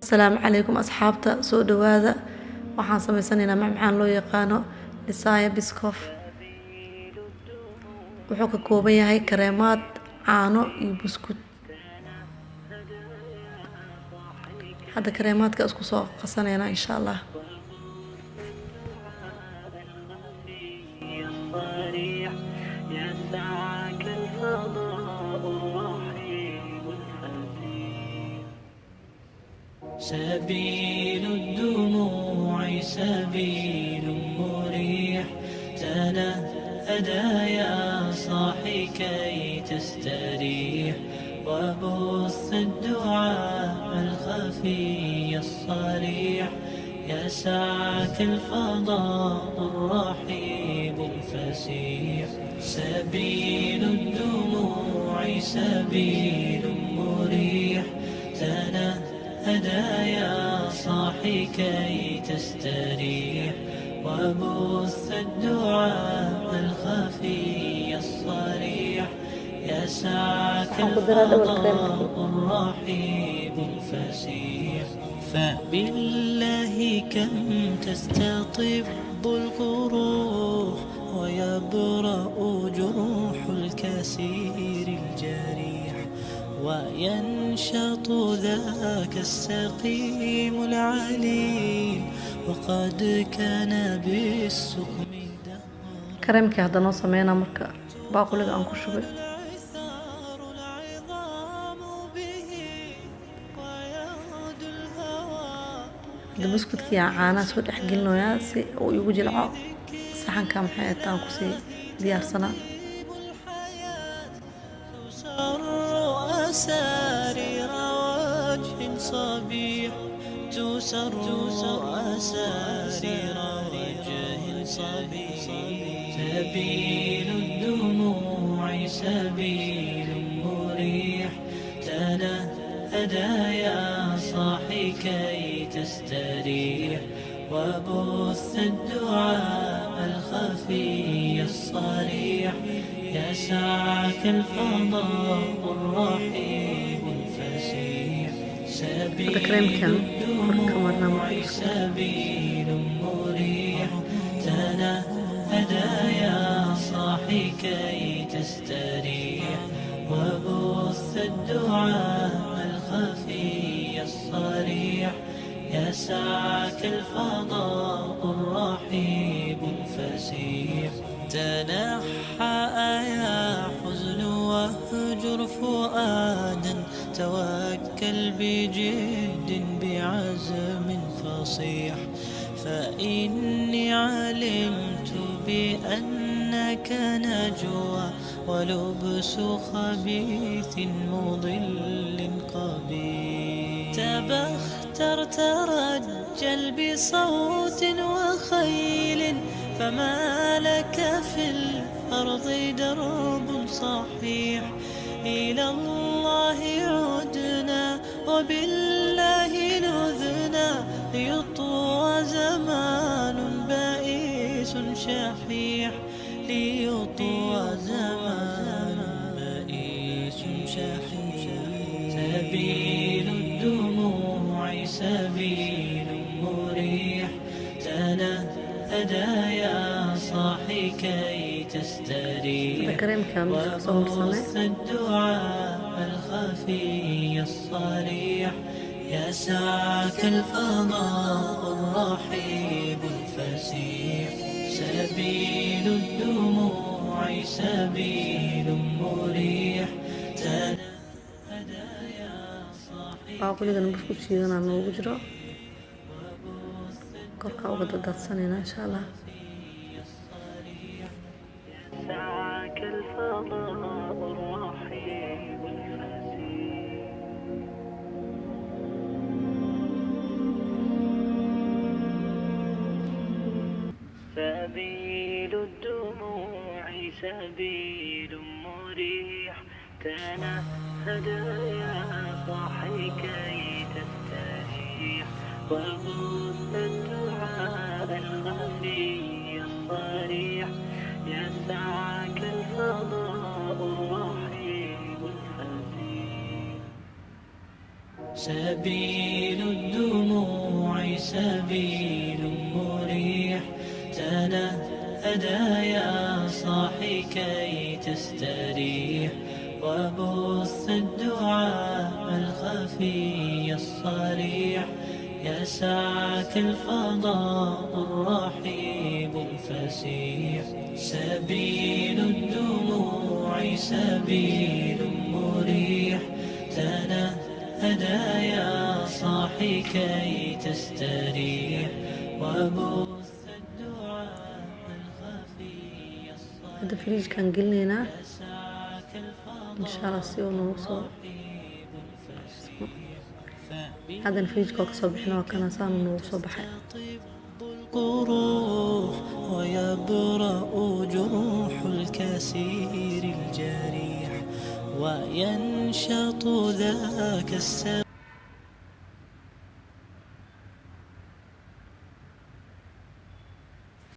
السلام عليكم أصحابتا سو دوادا waxaan sameysanaynaa macmacaan loo yaqaano Desire Biscoff wuxuu ka kooban yahay kareemaad caano iyo buskud hadda kareemaadka isku soo qasaneynaa insha Allah سبيل الدموع سبيل مريح تنهدى يا صاحي كي تستريح وبث الدعاء الخفي الصريح يسعك الفضاء الرحيب الفسيح سبيل الدموع سبيل مريح تنهدى يا صاحي كي تستريح وبث الدعاء الخفي الصريح يسعك الفضاء الرحيب الفسيح فبالله كم تستطب القروح ويبرأ جروح الكسير الجريح وينشط ذاك السقيم العليل وقد كان بالسقم kareemkii hadda noo sameynaa marka baaquliga aan ku shubay hadda buskudkii aan caanaha soo dhex gelinayaa si uu igu jilco saxanka maxay ataan ku sii diyaarsanaa أسارير وجه صبيح تسر أسارير وجه صبيح سبيل الدموع سبيل مريح تنهدى يا صاحي كي تستريح وبث الدعاء الخفي الصريح يسعك الفضاء الرحيب الفسيح سبيل الدموع سبيل مريح تنهدى يا صاحي كي تستريح وبث الدعاء الخفي الصريح يسعك الفضاء الرحيب الفسيح تنحى يا حزن واهجر فؤادا توكل بجد بعزم فصيح فإني علمت بأنك نجوى ولبس خبيث مضل قبيح تبختر ترجل بصوت وخيل فما لك في الأرض درب صحيح إلى الله عدنا وبالله نذنا ليطوى زمان بائس شحيح ليطوى زمان بائس شحيح سبيل الدموع سبيل مريح تنهدى يا صاحي كي تستريح وبث الدعاء الخفي الصريح يسعك الفضاء الرحيب الفسيح سبيل الدموع سبيل مريح تنهدى يا صاحي baaquligan buskud shiidanaa noogu jiro korka uga dadsanayna insha Allah يسعك الفضاء الرحيب الفسيح سبيل الدموع سبيل مريح تنهدى يا صاحي كي تستريح وبث الدعاء الخفي الصريح يسعك الفضاء الرحيب الفسيح سبيل الدموع سبيل مريح، تنهدى يا صاحي كي تستريح، وبث الدعاء الخفي الصريح، يسعك الفضاء الرحيب الفسيح. سبيل الدموع سبيل مريح، تنهدى يا صاحي كي تستريح، وبث الدعاء الخفي الصريح. هذا فريج كان قلنا إن شاء الله سيون وصل. هذا الفريج كوك صبحنا وكان صار صباحا. القروح ويبرأ جروح الكسير الجريح، وينشط ذاك السبب